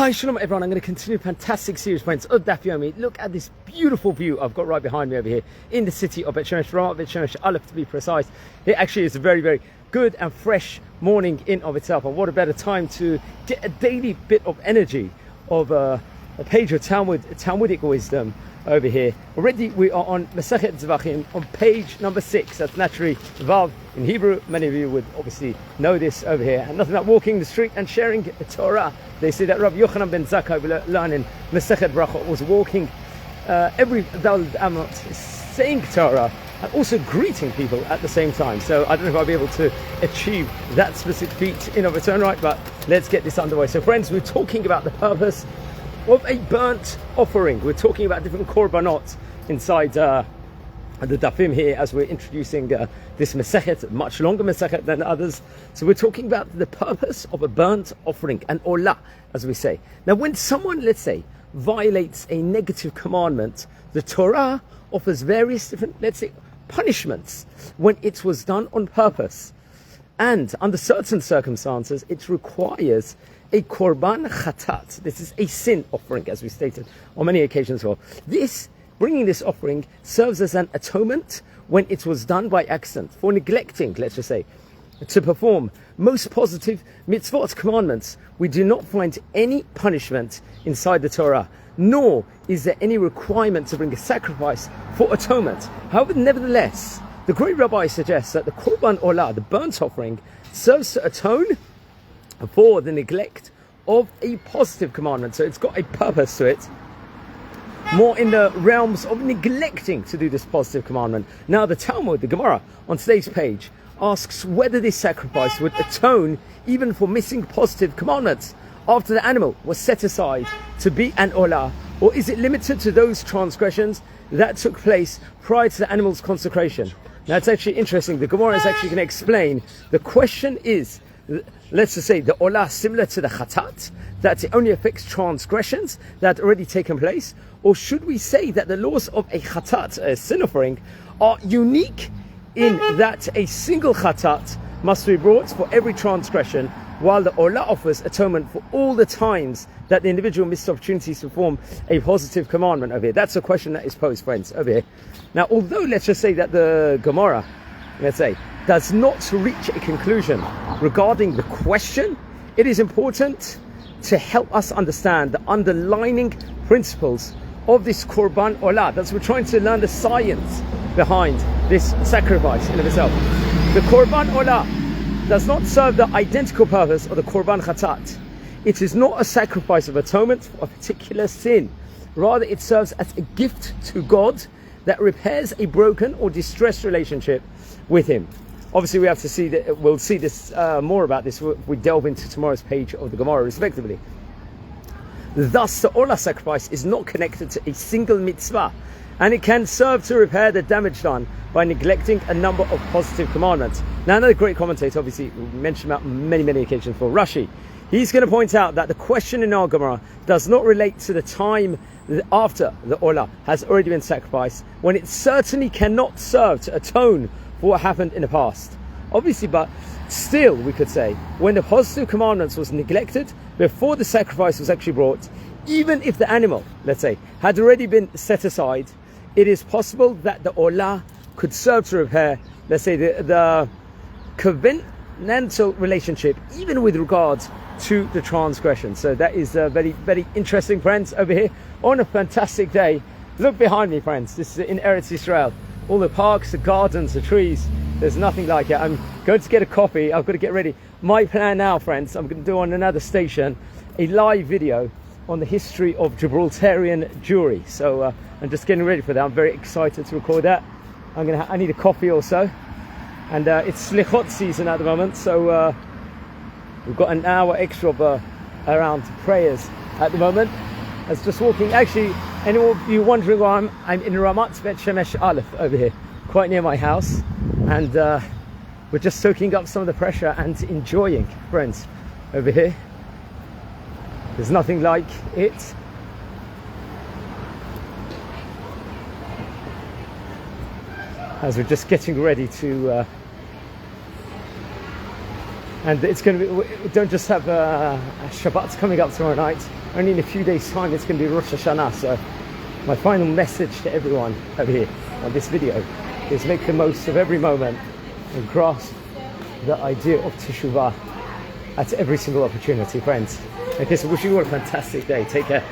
Hi, shalom everyone. I'm going to continue a fantastic series, friends, of Daf Yomi. Look at this beautiful view I've got right behind me over here in the city of Bet Shemesh, Ramat Bet Shemesh Aleph to be precise. It actually is a very, very good and fresh morning in of itself. And what a better time to get a daily bit of energy of a page of Talmudic wisdom over here. Already we are on Masechet Zevachim on page number 6. That's naturally Vav in Hebrew. Many of you would obviously know this over here. And nothing like walking the street and sharing Torah. They say that Rabbi Yochanan ben Zakkai learning Masechet Brachot was walking every Dal Amot saying Torah and also greeting people at the same time. So I don't know if I'll be able to achieve that specific feat in of its own right, but let's get this underway. So friends, we're talking about the purpose of a burnt offering. We're talking about different Korbanot inside the Dafim here as we're introducing this Masechet, much longer Masechet than others. So we're talking about the purpose of a burnt offering, an olah, as we say. Now when someone, let's say, violates a negative commandment, the Torah offers various different, let's say, punishments when it was done on purpose. And under certain circumstances, it requires a korban chatat. This is a sin offering, as we stated on many occasions. Well, bringing this offering serves as an atonement when it was done by accident, for neglecting, let's just say, to perform most positive mitzvot, commandments. We do not find any punishment inside the Torah, nor is there any requirement to bring a sacrifice for atonement. However, nevertheless, the great rabbi suggests that the korban olah, the burnt offering, serves to atone for the neglect of a positive commandment. So it's got a purpose to it, more in the realms of neglecting to do this positive commandment. Now the Talmud, the Gemara, on today's page, asks whether this sacrifice would atone even for missing positive commandments after the animal was set aside to be an olah, or is it limited to those transgressions that took place prior to the animal's consecration? Now it's actually interesting. The Gemara is actually going to explain. The question is, let's just say the olah similar to the chatat, that it only affects transgressions that had already taken place, or should we say that the laws of a chatat, a sin offering, are unique in that a single chatat must be brought for every transgression, while the olah offers atonement for all the times that the individual missed opportunities to perform a positive commandment over here? That's a question that is posed, friends, over here. Now, although let's just say that the Gemara, let's say, does not reach a conclusion regarding the question, it is important to help us understand the underlying principles of this korban olah. That's we're trying to learn the science behind this sacrifice in of itself. The korban olah does not serve the identical purpose of the korban chatat. It is not a sacrifice of atonement for a particular sin. Rather, it serves as a gift to God that repairs a broken or distressed relationship with Him. Obviously, we have to see that. We'll see this more about this if we delve into tomorrow's page of the Gemara, respectively. Thus, the olah sacrifice is not connected to a single mitzvah, and it can serve to repair the damage done by neglecting a number of positive commandments. Now, another great commentator, obviously, we mentioned about many occasions for Rashi. He's going to point out that the question in our Gemara does not relate to the time after the olah has already been sacrificed, when it certainly cannot serve to atone for what happened in the past. Obviously, but still, we could say, when the positive commandments was neglected before the sacrifice was actually brought, even if the animal, let's say, had already been set aside, it is possible that the olah could serve to repair, let's say, the covenantal relationship, even with regards to the transgression. So that is very interesting, friends, over here on a fantastic day. Look behind me, friends. This is in Eretz Israel. All the parks, the gardens, the trees, there's nothing like it. I'm going to get a coffee. I've got to get ready. My plan now, friends, I'm going to do on another station a live video on the history of Gibraltarian Jewry. So I'm just getting ready for that. I'm very excited to record that. I need a coffee also. And it's Slichot season at the moment, so we've got an hour extra of, around prayers at the moment. I was just walking. Actually, anyone of you wondering why I'm in Ramat Bet Shemesh Aleph over here, quite near my house, and we're just soaking up some of the pressure and enjoying, friends, over here. There's nothing like it. As we're just getting ready to And it's going to be, we don't just have Shabbat's coming up tomorrow night, only in a few days time it's going to be Rosh Hashanah. So my final message to everyone over here on this video is make the most of every moment and grasp the idea of Teshuvah at every single opportunity, friends. Okay, so wishing you all a fantastic day. Take care.